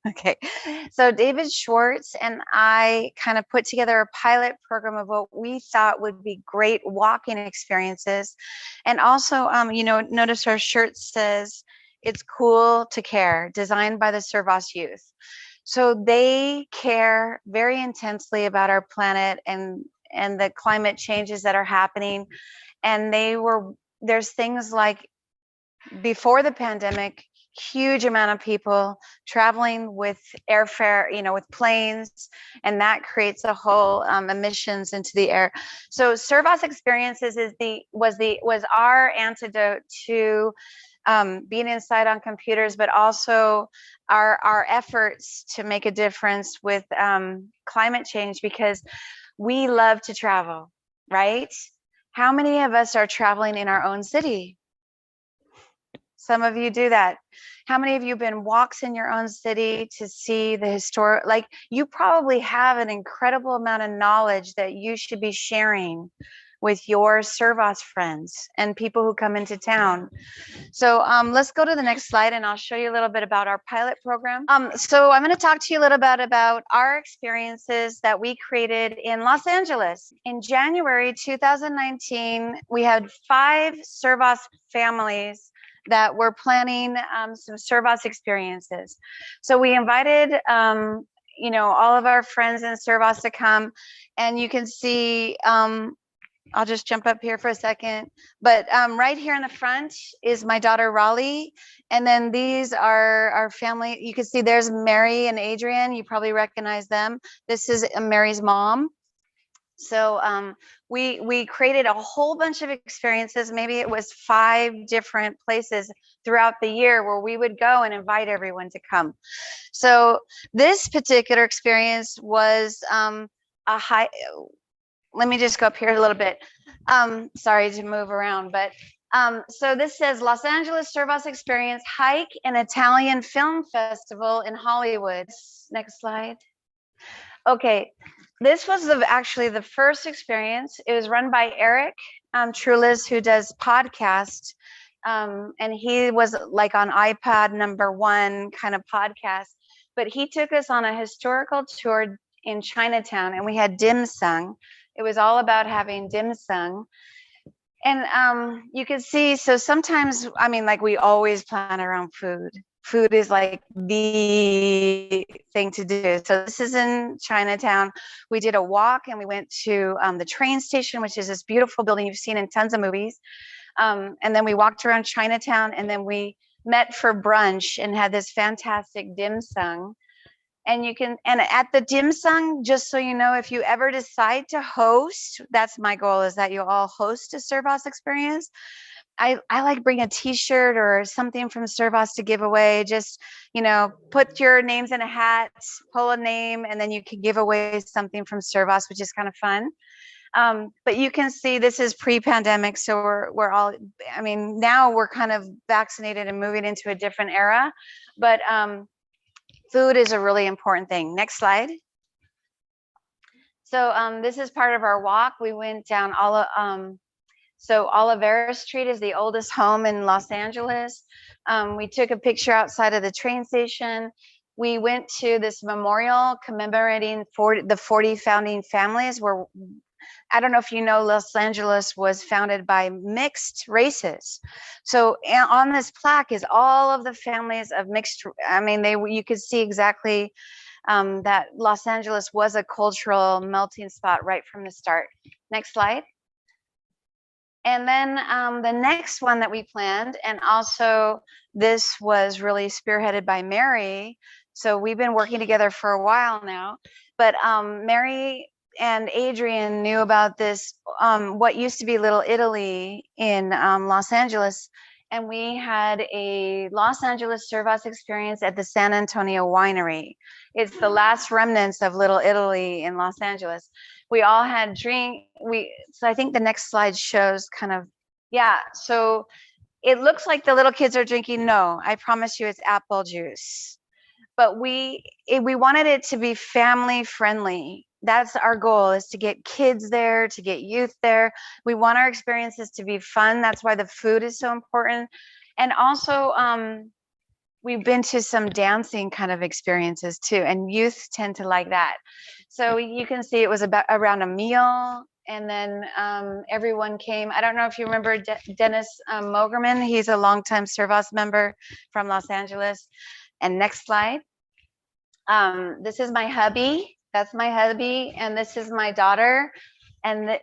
Okay, so David Schwartz and I kind of put together a pilot program of what we thought would be great walking experiences. And also, notice our shirt says, "It's cool to care," designed by the Servas youth. So they care very intensely about our planet and the climate changes that are happening. And there's things like before the pandemic, huge amount of people traveling with airfare, with planes, and that creates a whole emissions into the air. So Servas experiences was our antidote to being inside on computers, but also our efforts to make a difference with climate change, because we love to travel, right? How many of us are traveling in our own city? Some of you do that. How many of you have been walks in your own city to see the historic? Like, you probably have an incredible amount of knowledge that you should be sharing with your Servas friends and people who come into town. So let's go to the next slide and I'll show you a little bit about our pilot program. So I'm going to talk to you a little bit about our experiences that we created in Los Angeles. In January 2019, we had 5 Servas families that were planning some Servas experiences. So we invited all of our friends in Servas to come, and you can see I'll just jump up here for a second. But right here in the front is my daughter, Raleigh. And then these are our family. You can see there's Mary and Adrian. You probably recognize them. This is Mary's mom. So we created a whole bunch of experiences. Maybe it was 5 different places throughout the year where we would go and invite everyone to come. So this particular experience was a high. Let me just go up here a little bit. Sorry to move around, but so this says Los Angeles Servas Experience Hike and Italian Film Festival in Hollywood. Next slide. Okay, this was actually the first experience. It was run by Eric Trulis, who does podcast. And he was like on iPad #1 kind of podcast. But he took us on a historical tour in Chinatown, and we had dim sum. It was all about having dim sum. And you can see, so sometimes, like we always plan around food. Food is like the thing to do. So this is in Chinatown. We did a walk and we went to the train station, which is this beautiful building you've seen in tons of movies. And then we walked around Chinatown, and then we met for brunch and had this fantastic dim sum. And at the dim sum, just so you know, if you ever decide to host, that's my goal, is that you all host a Servas experience. I like bring a t-shirt or something from Servas to give away. Just, put your names in a hat, pull a name, and then you can give away something from Servas, which is kind of fun. But you can see this is pre-pandemic, so we're all, now we're kind of vaccinated and moving into a different era. But food is a really important thing. Next slide. So this is part of our walk. We went down so Olivera Street is the oldest home in Los Angeles. We took a picture outside of the train station. We went to this memorial commemorating the 40 founding families, where, I don't know if you know, Los Angeles was founded by mixed races. So on this plaque is all of the families of mixed, you could see exactly that Los Angeles was a cultural melting spot right from the start. Next slide. And then the next one that we planned, and also this was really spearheaded by Mary. So we've been working together for a while now, but Mary and Adrian knew about this, what used to be Little Italy in Los Angeles. And we had a Los Angeles Servas experience at the San Antonio Winery. It's the last remnants of Little Italy in Los Angeles. We all had so I think the next slide shows kind of, yeah. So it looks like the little kids are drinking. No, I promise you it's apple juice. But we wanted it to be family friendly. That's our goal, is to get kids there, to get youth there. We want our experiences to be fun. That's why the food is so important. And also, we've been to some dancing kind of experiences too, and youth tend to like that. So you can see it was about around a meal, and then everyone came. I don't know if you remember Dennis Mogerman. He's a longtime Servas member from Los Angeles. And next slide. This is my hubby. That's my hubby, and this is my daughter. And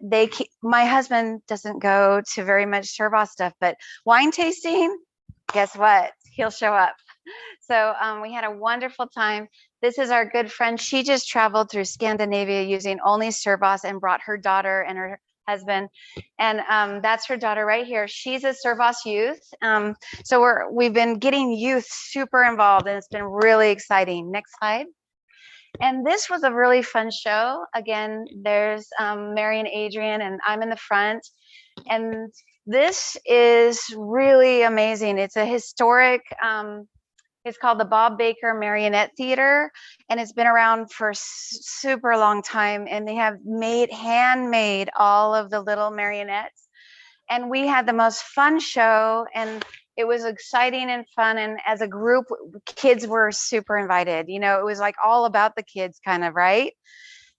my husband doesn't go to very much Servas stuff, but wine tasting, guess what? He'll show up. So we had a wonderful time. This is our good friend. She just traveled through Scandinavia using only Servas and brought her daughter and her husband. And that's her daughter right here. She's a Servas youth. So we've been getting youth super involved, and it's been really exciting. Next slide. And this was a really fun show. Again, there's Mary and Adrian, and I'm in the front. And this is really amazing. It's a historic, it's called the Bob Baker Marionette Theater, and it's been around for super long time. And they have handmade all of the little marionettes. And we had the most fun show, and it was exciting and fun. And as a group, kids were super invited. You know, it was like all about the kids kind of, right?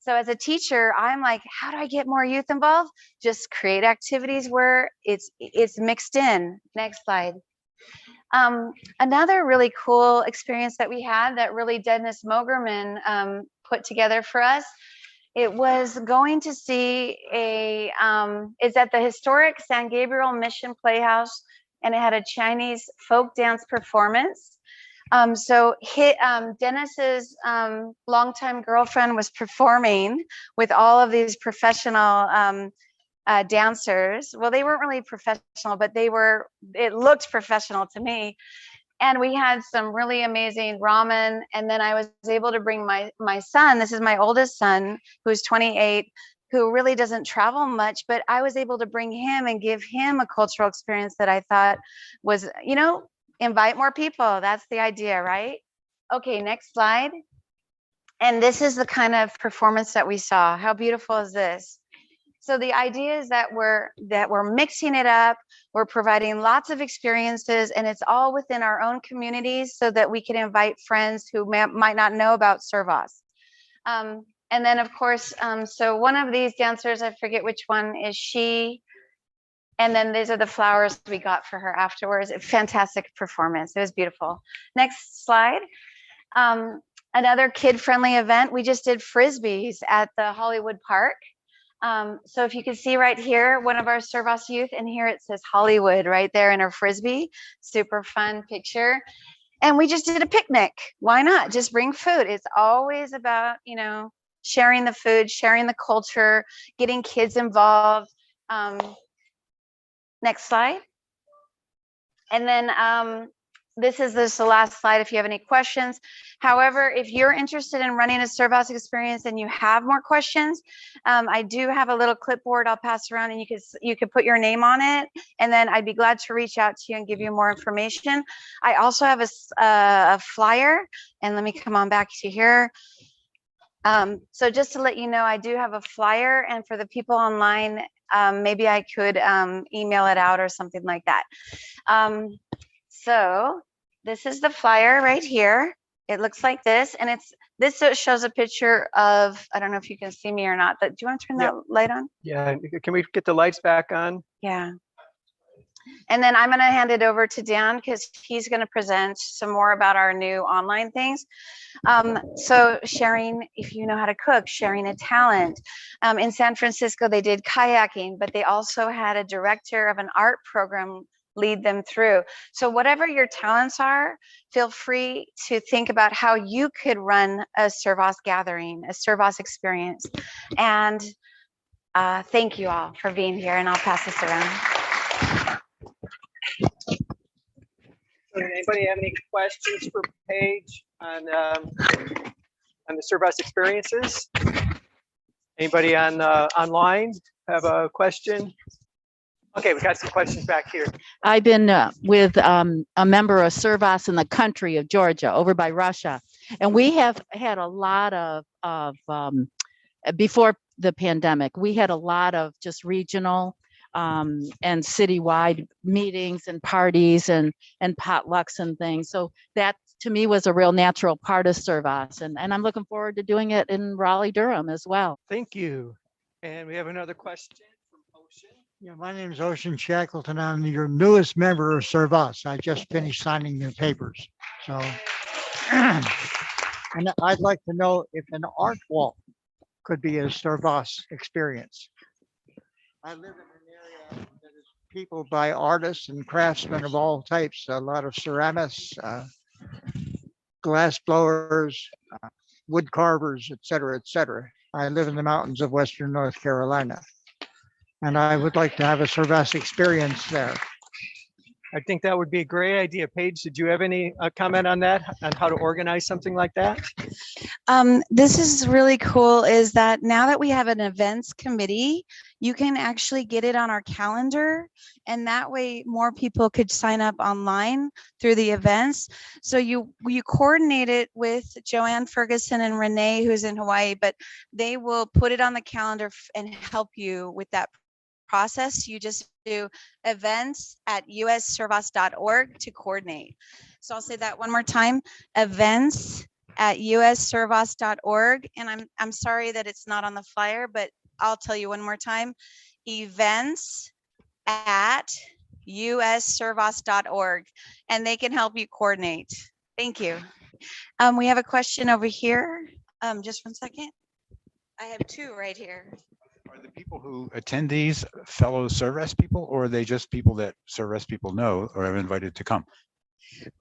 So as a teacher, I'm like, how do I get more youth involved? Just create activities where it's mixed in. Next slide. Another really cool experience that we had that really Dennis Mogerman put together for us, it was going to see it's at the historic San Gabriel Mission Playhouse, and it had a Chinese folk dance performance. So Dennis's longtime girlfriend was performing with all of these professional dancers. Well, they weren't really professional, but it looked professional to me. And we had some really amazing ramen. And then I was able to bring my son. This is my oldest son, who's 28, who really doesn't travel much, but I was able to bring him and give him a cultural experience that I thought was, invite more people. That's the idea, right? Okay, next slide. And this is the kind of performance that we saw. How beautiful is this? So the idea is that we're mixing it up, we're providing lots of experiences, and it's all within our own communities so that we can invite friends who might not know about Servas. And then of course, so one of these dancers, I forget which one, is she. And then these are the flowers we got for her afterwards. A fantastic performance. It was beautiful. Next slide. Another kid-friendly event. We just did Frisbees at the Hollywood Park. So if you can see right here, one of our Servas youth, and here it says Hollywood right there in her Frisbee. Super fun picture. And we just did a picnic. Why not? Just bring food. It's always about, sharing the food, sharing the culture, getting kids involved. Next slide. And then this is the last slide if you have any questions. However, if you're interested in running a Servas experience and you have more questions, I do have a little clipboard I'll pass around, and you could put your name on it, and then I'd be glad to reach out to you and give you more information. I also have a flyer, and let me come on back to here. So just to let you know, I do have a flyer, and for the people online, maybe I could email it out or something like that. So this is the flyer right here. It looks like this, and this shows a picture of, I don't know if you can see me or not, but do you want to turn that light on? Yeah, can we get the lights back on? Yeah. And then I'm going to hand it over to Dan, because he's going to present some more about our new online things. So sharing, if you know how to cook, sharing a talent. In San Francisco, they did kayaking, but they also had a director of an art program lead them through. So whatever your talents are, feel free to think about how you could run a Servas gathering, a Servas experience. And thank you all for being here, and I'll pass this around. Anybody have any questions for Paige on the Servas experiences? Anybody on online have a question? Okay, we got some questions back here. I've been with a member of Servas in the country of Georgia, over by Russia, and we have had a lot of before the pandemic, we had a lot of just regional and citywide meetings and parties and potlucks and things. So that to me was a real natural part of Servas, and I'm looking forward to doing it in Raleigh, Durham as well. Thank you. And we have another question from Ocean. Yeah, my name is Ocean Shackleton. I'm your newest member of Servas. I just finished signing your papers. So, and I'd like to know if an art wall could be a Servas experience. I live in an area that is peopled by artists and craftsmen of all types, a lot of ceramists, glass blowers, wood carvers, et cetera, et cetera. I live in the mountains of Western North Carolina, and I would like to have a Servas experience there. I think that would be a great idea. Paige, did you have any comment on that, on how to organize something like that? This is really cool, is that now that we have an events committee, you can actually get it on our calendar, and that way more people could sign up online through the events. So you coordinate it with Joanne Ferguson and Renee, who's in Hawaii, but they will put it on the calendar and help you with that process. You just do events@usservas.org to coordinate. So I'll say that one more time, events@usservas.org. And I'm sorry that it's not on the flyer, but I'll tell you one more time, events@usservas.org, and they can help you coordinate. Thank you. We have a question over here. Just one second. I have two right here. Are the people who attend these fellow Servas people, or are they just people that Servas people know or have invited to come?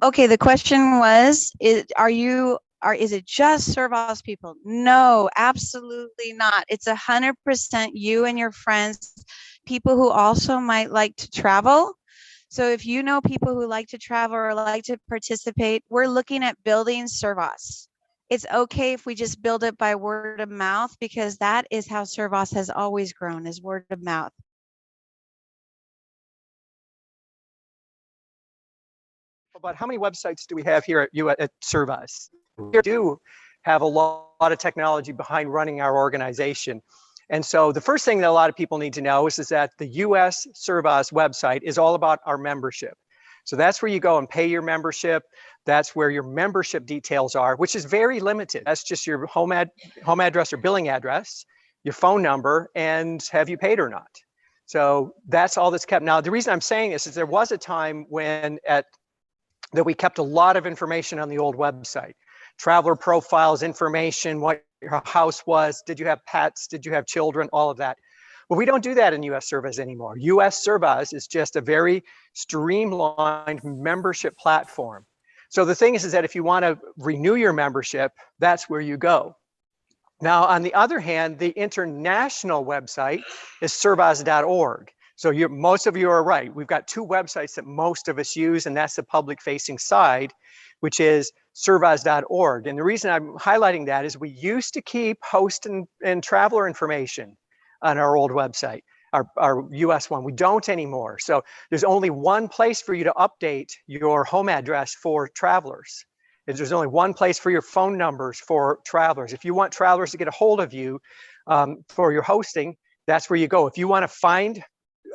Okay, the question was, is it just Servas people? No, absolutely not. It's 100% you and your friends, people who also might like to travel. So if you know people who like to travel or like to participate, we're looking at building Servas. It's okay if we just build it by word of mouth, because that is how Servas has always grown, is word of mouth. About how many websites do we have here at Servas? We do have a lot of technology behind running our organization. And so the first thing that a lot of people need to know is that the US Servas website is all about our membership. So that's where you go and pay your membership. That's where your membership details are, which is very limited. That's just your home address or billing address, your phone number, and have you paid or not. So that's all that's kept. Now, the reason I'm saying this is there was a time when that we kept a lot of information on the old website. Traveler profiles, information, what your house was, did you have pets, did you have children, all of that. Well, we don't do that in US Servas anymore. US Servas is just a very streamlined membership platform. So the thing is that if you want to renew your membership, that's where you go. Now, on the other hand, the international website is servas.org. So most of you are right. We've got two websites that most of us use, and that's the public-facing side, which is servas.org. And the reason I'm highlighting that is we used to keep host and traveler information on our old website, our US one. We don't anymore. So there's only one place for you to update your home address for travelers. There's only one place for your phone numbers for travelers. If you want travelers to get a hold of you for your hosting, that's where you go. If you want to find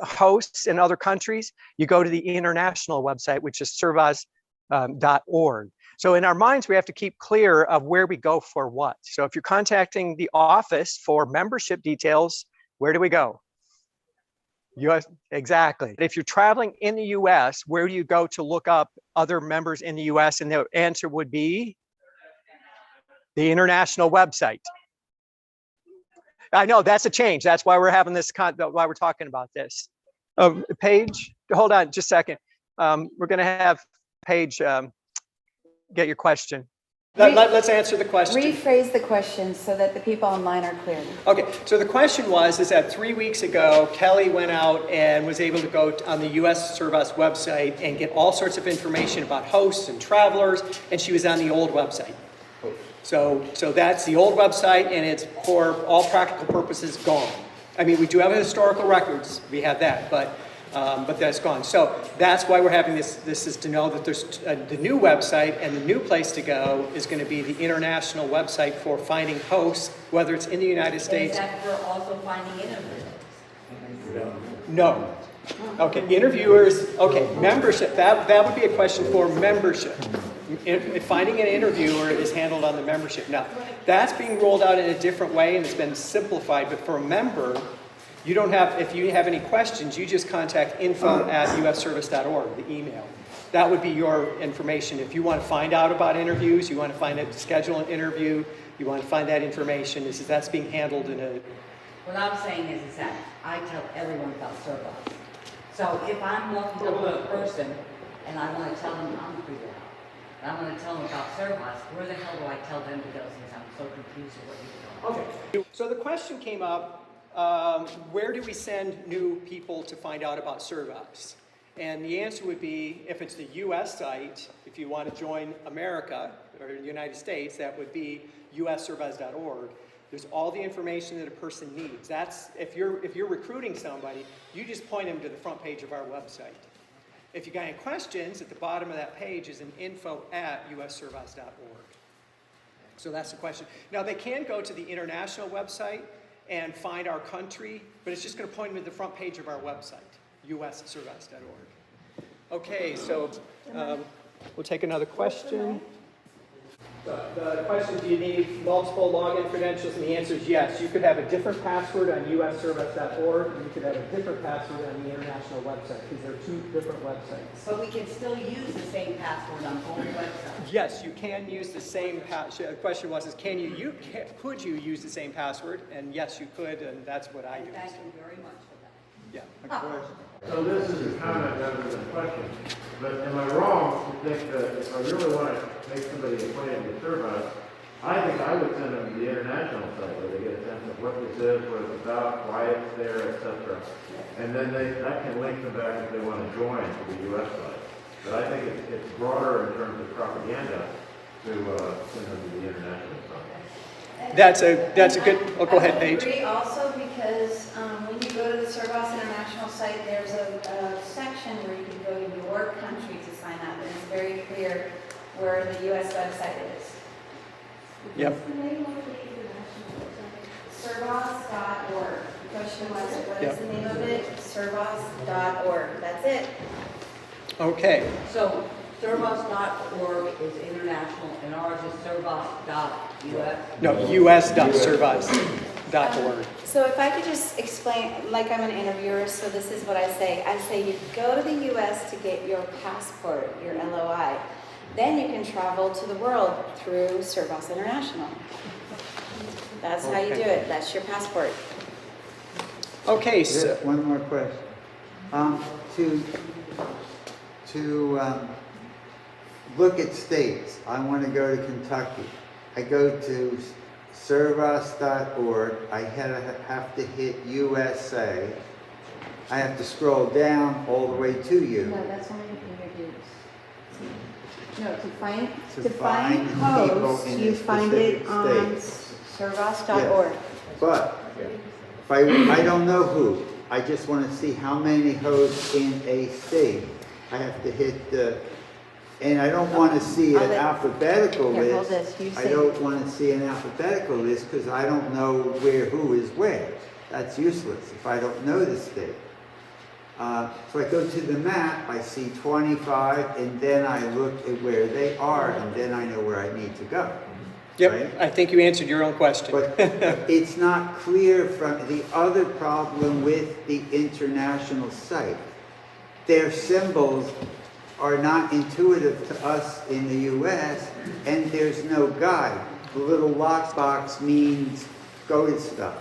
hosts in other countries, you go to the international website, which is servas.org. So in our minds, we have to keep clear of where we go for what. So if you're contacting the office for membership details, where do we go? US, exactly. If you're traveling in the US, where do you go to look up other members in the US? And the answer would be the international website. I know that's a change. That's why we're having this, why we're talking about this. Paige, hold on just a second. We're going to have Paige get your question. Let's answer the question. Rephrase the question so that the people online are clear. Okay, so the question was, is that 3 weeks ago, Kelly went out and was able to go on the US Servas website and get all sorts of information about hosts and travelers, and she was on the old website. So that's the old website, and it's for all practical purposes gone. I mean, we do have historical records, we have that, but that's gone. So that's why we're having this. This is to know that there's the new website, and the new place to go is going to be the international website for finding hosts, whether it's in the United States. Is that for also finding innovators? No. Okay, interviewers, okay, membership, that would be a question for membership. Finding an interviewer is handled on the membership. Now, that's being rolled out in a different way and it's been simplified, but for a member, you don't have, if you have any questions, you just contact info@usservice.org, the email. That would be your information. If you want to find out about interviews, you want to schedule an interview, you want to find that information, that's being handled in a... What I'm saying is that I tell everyone about Servas. So if I'm walking up to a person and I want to tell them I'm free out, and I want to tell them about Servas, where the hell do I tell them to go since I'm so confused with what you're doing? Okay, so the question came up, where do we send new people to find out about Servas? And the answer would be, if it's the US site, if you want to join America or the United States, that would be usservas.org. There's all the information that a person needs. That's, if you're recruiting somebody, you just point them to the front page of our website. If you got any questions, at the bottom of that page is an info@usservas.org. So that's the question. Now they can go to the international website and find our country, but it's just going to point them to the front page of our website, usservas.org. Okay, so we'll take another question. The question, do you need multiple login credentials? And the answer is yes. You could have a different password on usservice.org, and you could have a different password on the international website, because they're two different websites. But we can still use the same password on both websites. Yes, you can use the same password. The question was, could you use the same password? And yes, you could, and that's what I do. Thank you very much for that. Yeah. So this is a comment rather than a question, but am I wrong to think that if I really want to make somebody acquainted with Servas, I think I would send them to the international site where they get a sense of what this is, what it's about, why it's there, etc. And then that can link them back if they want to join to the US site. But I think it's broader in terms of propaganda to send them to the international site. That's a good, oh, go ahead, Paige. I agree also because when you go to the Servas International site, there's a section where you can go to your country to sign up, and it's very clear where the US website is. Yep. What's the name of the international website? Servas.org. The question was, what is the name of it? Servas.org. That's it. Okay. So Servas.org is international and ours is Servas.us. No, us.servas.org. So if I could just explain, like I'm an interviewer, so this is what I say. I say you go to the US to get your passport, your LOI. Then you can travel to the world through Servas International. That's how you do it. That's your passport. Okay, so Just one more question. To look at states, I want to go to Kentucky. I go to servas.org. I have to hit USA. I have to scroll down all the way to you. No, that's only interviews. No, to To find find people hosts, in you a find it specific on state. servas.org. But if I don't know who, I just want to see how many hosts in a state. I have to hit the, and I don't want to see an alphabetical Here, hold list. this. You I say- don't want to see an alphabetical list because I don't know who is where. That's useless if I don't know the state. So I go to the map, I see 25, and then I look at where they are, and then I know where I need to go. yep, right? I think you answered your own question. But it's not clear from the other problem with the international site. Their symbols are not intuitive to us in the US, and there's no guide. The little lockbox means go to stuff.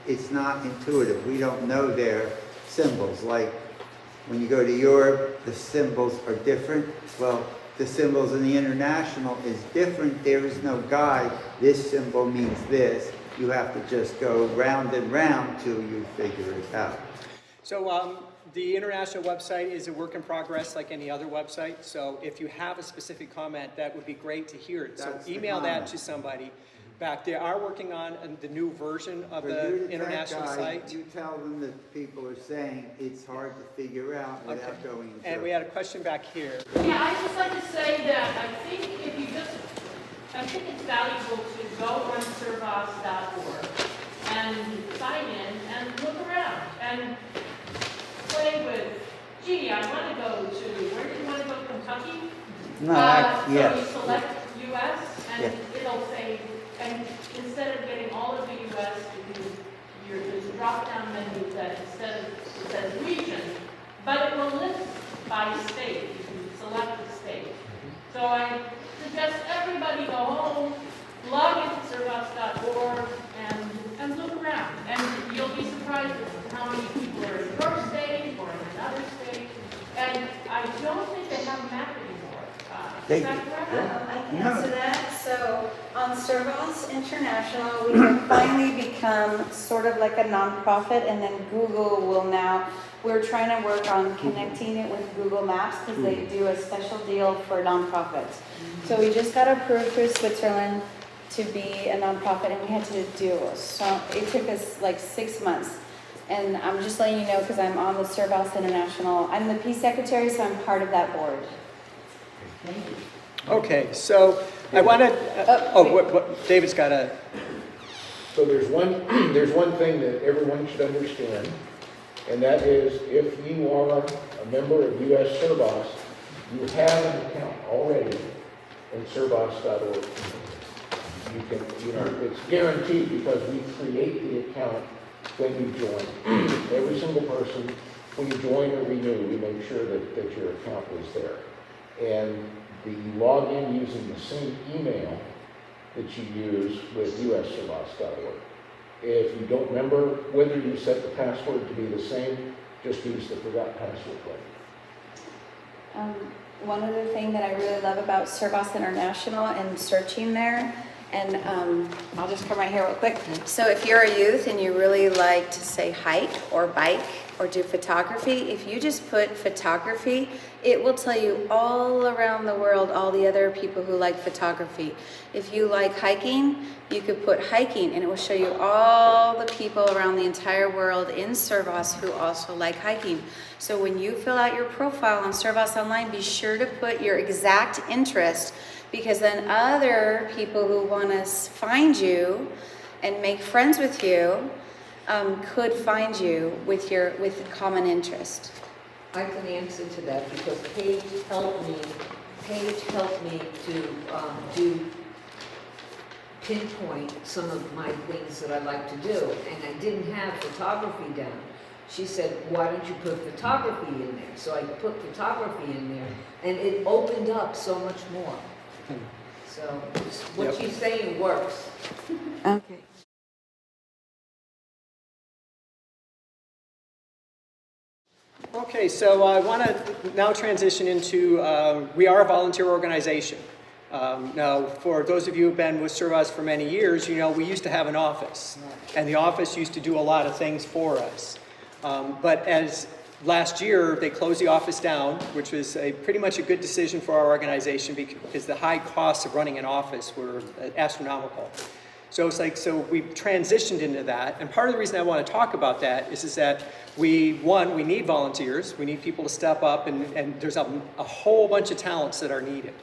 It's not intuitive. We don't know their symbols. Like when you go to Europe, the symbols are different. Well, the symbols in the international is different. There is no guide. This symbol means this. You have to just go round and round till you figure it out. So the international website is a work in progress like any other website. So if you have a specific comment, that would be great to hear it. So That's the email that comment. to somebody. Back, they are working on the new version of But you're the tech international guy, site. You tell them that people are saying it's hard to figure out without Okay. going into And we had a question back here. Yeah, I'd just like to say that I think I think it's valuable to go on servas.org and sign in and look around and play with, gee, I want to go to, where do you want to go, Kentucky? No, So you yes. select US and Yes. it'll say, and instead of getting all of the US, there's a drop-down menu that instead of, it says region, but it will list by state. You can select the state. So I suggest everybody go home, log into servas.org and look around. And you'll be surprised at how many people are in your state or in another state. And I don't think they have a map anymore. Is that correct? I can answer that. So on Servas International, we have finally become sort of like a nonprofit, and then Google will now, we're trying to work on connecting it with Google Maps because they do a special deal for nonprofits. So we just got approved for Switzerland to be a nonprofit, and we had to do so. It took us like 6 months. And I'm just letting you know because I'm on the Servas International. I'm the Peace Secretary, so I'm part of that board. Okay, so I want to, David's got a, So there's one thing that everyone should understand, and that is if you are a member of US Servas, you have an account already in servas.org. You can, it's guaranteed because we create the account when you join. Every single person, when you join or renew, we make sure that your account is there. And you log in using the same email that you use with usservas.org. If you don't remember whether you set the password to be the same, just use the forgot password button. One other thing that I really love about Servas International and searching there, and I'll just come right here real quick. So if you're a youth and you really like to say hike or bike or do photography, if you just put photography, it will tell you all around the world, all the other people who like photography. If you like hiking, you could put hiking and it will show you all the people around the entire world in Servas who also like hiking. So when you fill out your profile on Servas Online, be sure to put your exact interest, because then other people who want to find you and make friends with you could find you with common interest. I can answer to that because Paige helped me to pinpoint some of my things that I like to do, and I didn't have photography down. She said, why don't you put photography in there? So I put photography in there, and it opened up so much more. So what she's saying works. Okay. okay, so I want to now transition into, we are a volunteer organization. Now, for those of you who've been with Servas for many years, you know we used to have an office, and the office used to do a lot of things for us. But as last year, they closed the office down, which was pretty much a good decision for our organization because the high costs of running an office were astronomical. So it's like, so we transitioned into that. And part of the reason I want to talk about that is that we need volunteers. We need people to step up, and there's a whole bunch of talents that are needed.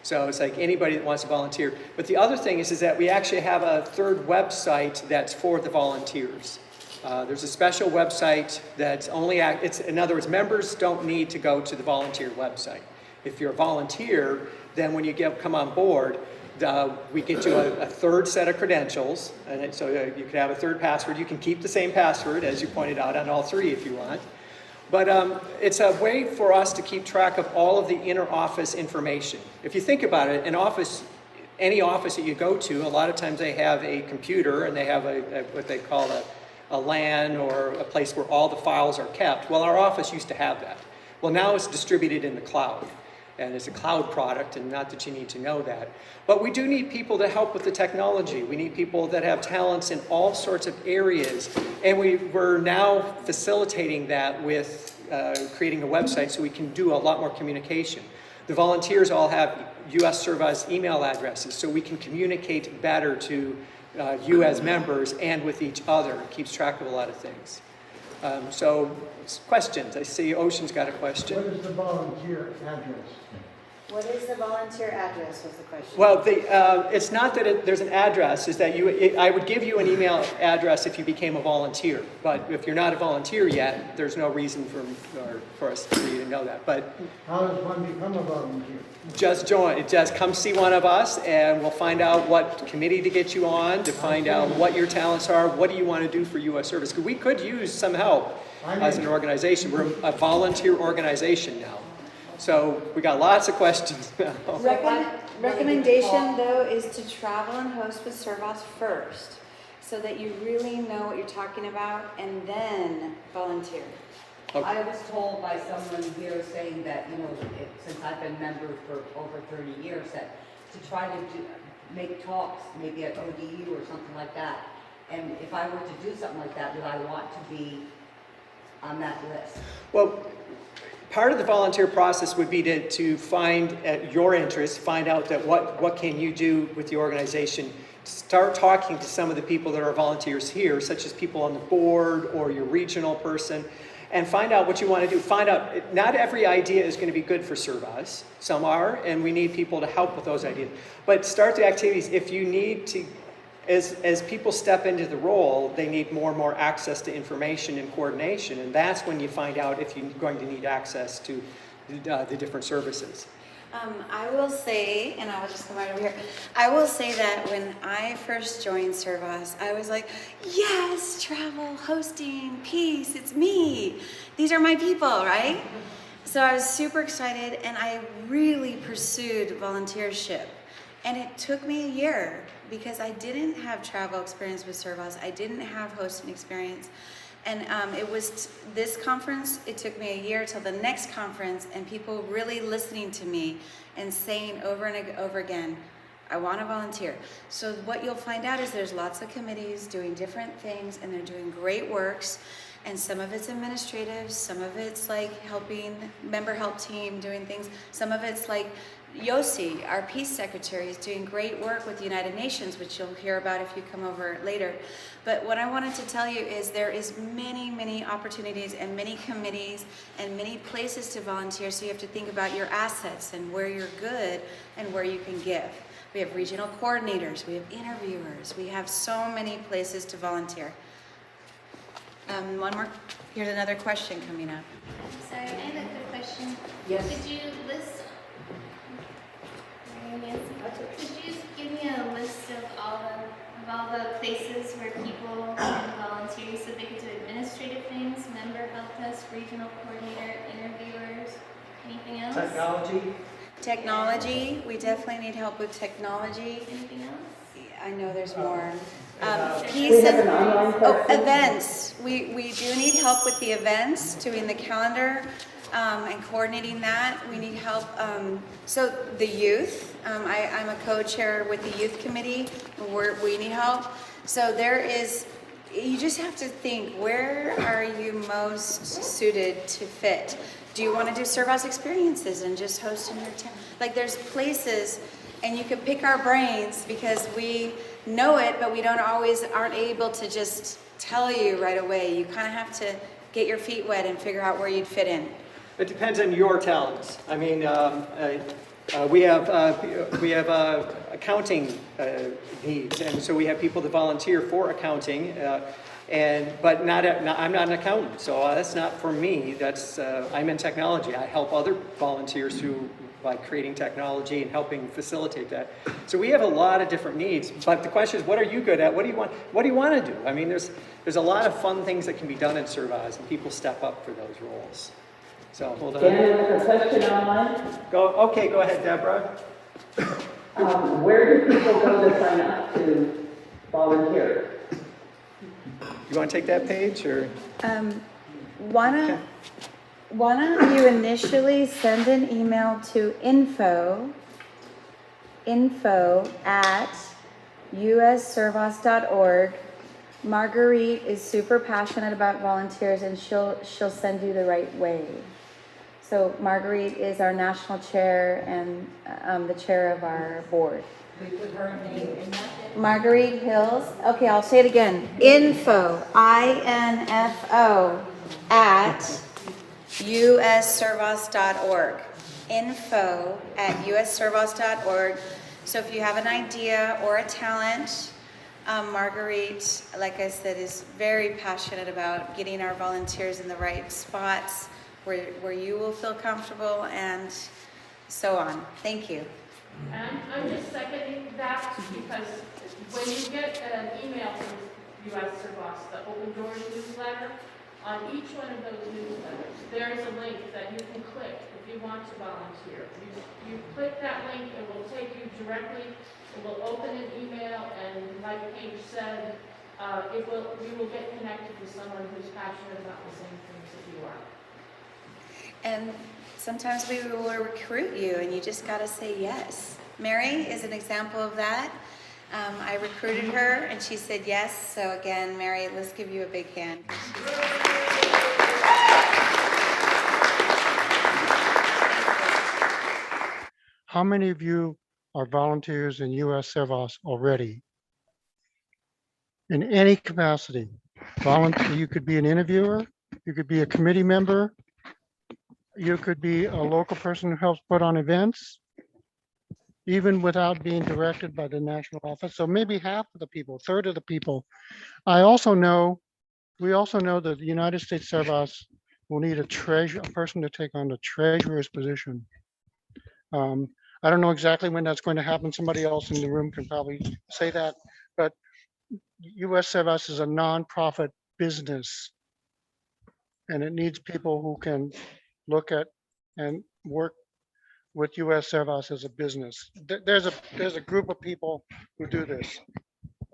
So it's like anybody that wants to volunteer. But the other thing is that we actually have a third website that's for the volunteers. There's a special website that's in other words, members don't need to go to the volunteer website. If you're a volunteer, then when you come on board, we get you a third set of credentials, and so you can have a third password. You can keep the same password, as you pointed out, on all three if you want. But it's a way for us to keep track of all of the inner office information. If you think about it, any office that you go to, a lot of times they have a computer and they have what they call a LAN, or a place where all the files are kept. Well, our office used to have that. Well, now it's distributed in the cloud, and it's a cloud product, and not that you need to know that. But we do need people to help with the technology. We need people that have talents in all sorts of areas, and we're now facilitating that with creating a website so we can do a lot more communication. The volunteers all have US Servas email addresses, so we can communicate better to you as members and with each other. It keeps track of a lot of things. So questions. I see Ocean's got a question. What is the volunteer address? What is the volunteer address was the question? Well, it's not that there's an address, is that I would give you an email address if you became a volunteer. But if you're not a volunteer yet, there's no reason for us for you to know that. But How does one become a volunteer? just join, just come see one of us and we'll find out what committee to get you on, to find out what your talents are, what do you want to do for US Service. Because we could use some help as an organization. We're a volunteer organization now. So we got lots of questions now. Recommendation though is to travel and host with Servas first, so that you really know what you're talking about, and then volunteer. Okay. I was told by someone here saying that, since I've been member for over 30 years, that to try to make talks, maybe at ODU or something like that. And if I were to do something like that, would I want to be on that list? Well, part of the volunteer process would be to find your interests, find out that what can you do with the organization. Start talking to some of the people that are volunteers here, such as people on the board or your regional person, and find out what you want to do. Find out, not every idea is going to be good for Servas. Some are, and we need people to help with those ideas. But start the activities. If you need to, as people step into the role, they need more and more access to information and coordination, and that's when you find out if you're going to need access to the different services. I will say, and I'll just come right over here, I will say that when I first joined Servas, I was like, yes, travel, hosting, peace, it's me. These are my people, right? So I was super excited, and I really pursued volunteership. And it took me a year because I didn't have travel experience with Servas. I didn't have hosting experience. And it was this conference, it took me a year till the next conference, and people really listening to me and saying over and over again, I want to volunteer. So what you'll find out is there's lots of committees doing different things, and they're doing great works. And some of it's administrative, some of it's like helping member help team doing things. Some of it's like Yossi, our peace secretary, is doing great work with the United Nations, which you'll hear about if you come over later. But what I wanted to tell you is there is many opportunities and many committees and many places to volunteer. So you have to think about your assets and where you're good and where you can give. We have regional coordinators, we have interviewers, we have so many places to volunteer. One more, here's another question coming up. Sorry, I have a quick question. Yes. Could you list, could you just give me a list of all the places where people can volunteer, so they could do administrative things, member help desk, regional coordinator, interviewers, anything else? Technology, we definitely need help with technology. Anything else? I know there's more. Peace and events. We do need help with the events, doing the calendar and coordinating that. We need help. So the youth, I'm a co-chair with the youth committee. We need help. So there is, you just have to think, where are you most suited to fit? Do you want to do Servas experiences and just host in your town? Like there's places, and you can pick our brains because we know it, but we aren't able to just tell you right away. You kind of have to get your feet wet and figure out where you'd fit in. It depends on your talents. I mean, we have accounting needs, and so we have people that volunteer for accounting. But I'm not an accountant, so that's not for me. I'm in technology. I help other volunteers by creating technology and helping facilitate that. So we have a lot of different needs. But the question is, what are you good at? What do you want? What do you want to do? I mean, there's a lot of fun things that can be done in Servas, and people step up for those roles. So hold on. Dan, there's a question online. Go ahead, Deborah. Where do people go to sign up to volunteer? You want to take that page, or? Why don't you initially send an email to info@usservas.org. Marguerite is super passionate about volunteers, and she'll send you the right way. So Marguerite is our national chair and the chair of our board. We put her name in that? Marguerite Hills. Okay, I'll say it again. Info, INFO, @ usservas.org. info@usservas.org. So if you have an idea or a talent, Marguerite, like I said, is very passionate about getting our volunteers in the right spots where you will feel comfortable and so on. Thank you. And I'm just seconding that because when you get an email from US Servas, the Open Doors newsletter, on each one of those newsletters, there's a link that you can click if you want to volunteer. You click that link, it will take you directly, it will open an email, and like Paige said, you will get connected with someone who's passionate about the same things that you are. And sometimes we will recruit you and you just got to say yes. Mary is an example of that. I recruited her and she said yes. So again, Mary, let's give you a big hand. How many of you are volunteers in US Servas already? In any capacity. Volunteer, you could be an interviewer, you could be a committee member, you could be a local person who helps put on events, even without being directed by the national office. So maybe half of the people, a third of the people. We also know that the United States Servas will need a person to take on the treasurer's position. I don't know exactly when that's going to happen. Somebody else in the room can probably say that, but US Servas is a nonprofit business and it needs people who can look at and work with US Servas as a business. There's a group of people who do this.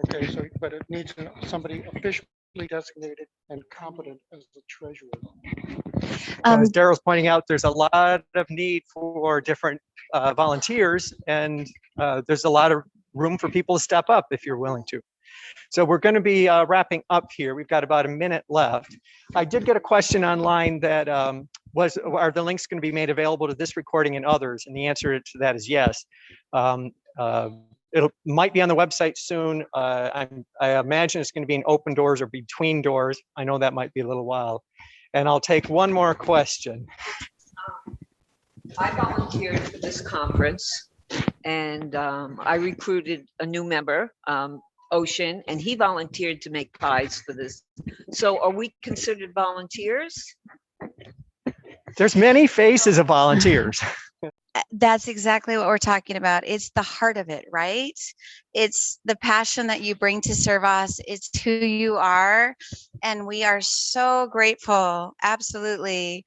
Okay, so but it needs somebody officially designated and competent as the treasurer. As Daryl's pointing out, there's a lot of need for different volunteers, and there's a lot of room for people to step up if you're willing to. So we're going to be wrapping up here. We've got about a minute left. I did get a question online that are the links going to be made available to this recording and others? And the answer to that is yes. It might be on the website soon. I imagine it's going to be in Open Doors or Between Doors. I know that might be a little while. And I'll take one more question. I volunteered for this conference, and I recruited a new member, Ocean, and he volunteered to make pies for this. So are we considered volunteers? There's many faces of volunteers. That's exactly what we're talking about. It's the heart of it, right? It's the passion that you bring to Servas. It's who you are. And we are so grateful, absolutely,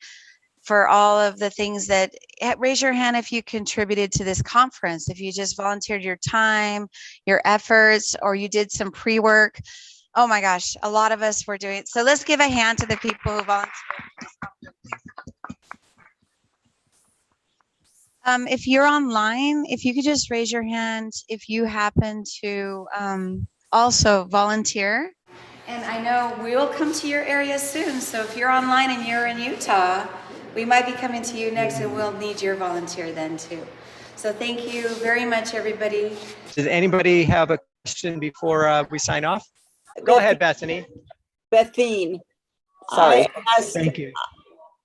for all of the things that, raise your hand if you contributed to this conference, if you just volunteered your time, your efforts, or you did some pre-work. Oh my gosh, a lot of us were doing it. So let's give a hand to the people who volunteered for this conference. If you're online, if you could just raise your hand if you happen to also volunteer. And I know we will come to your area soon. So if you're online and you're in Utah, we might be coming to you next and we'll need your volunteer then too. So thank you very much, everybody. Does anybody have a question before we sign off? Go ahead, Bethany. Bethine. Sorry. Thank you.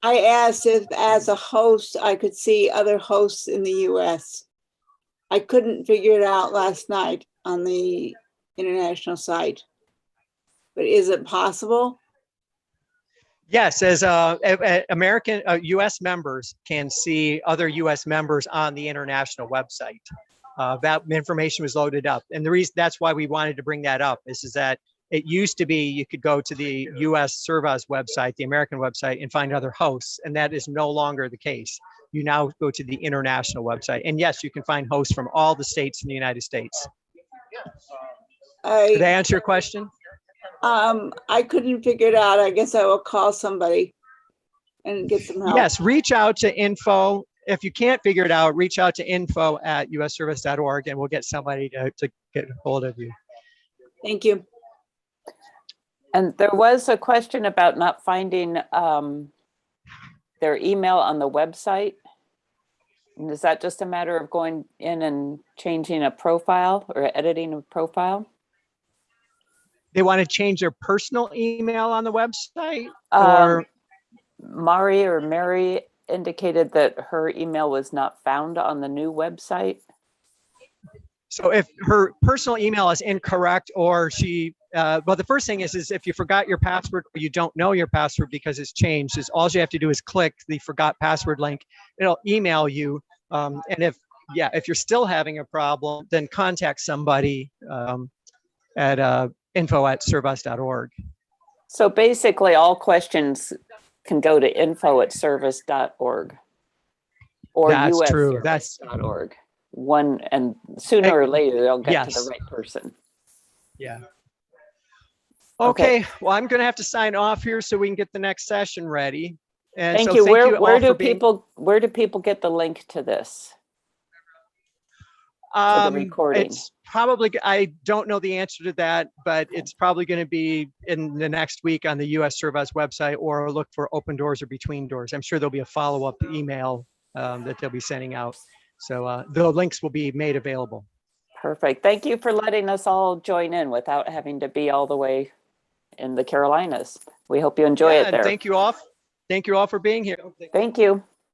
I asked if as a host, I could see other hosts in the US. I couldn't figure it out last night on the international site, but is it possible? Yes, as American US members can see other US members on the international website. That information was loaded up. And the reason that's why we wanted to bring that up is that it used to be you could go to the US Servas website, the American website, and find other hosts, and that is no longer the case. You now go to the international website. And yes, you can find hosts from all the states in the United States. Did I answer your question? I couldn't figure it out. I guess I will call somebody and get some help. Yes, reach out to info. If you can't figure it out, reach out to info@usservas.org and we'll get somebody to get hold of you. Thank you. And there was a question about not finding their email on the website. And is that just a matter of going in and changing a profile or editing a profile? They want to change their personal email on the website? Or Mari or Mary indicated that her email was not found on the new website. So if her personal email is incorrect, or she, well, the first thing is if you forgot your password or you don't know your password because it's changed, is all you have to do is click the forgot password link. It'll email you. And if you're still having a problem, then contact somebody at info@servas.org. So basically all questions can go to info@service.org or That's true. usservice.org. One, and sooner or later they'll get to the right person. Yeah. Okay. Well, I'm going to have to sign off here so we can get the next session ready. And Thank so you. thank you Where all do for being. where do people get the link to this? To the recording? It's probably, I don't know the answer to that, but it's probably going to be in the next week on the US Servas website, or look for Open Doors or Between Doors. I'm sure there'll be a follow-up email that they'll be sending out. So the links will be made available. Perfect. Thank you for letting us all join in without having to be all the way in the Carolinas. We hope you enjoy it there. Thank you all. Thank you all for being here. Thank you.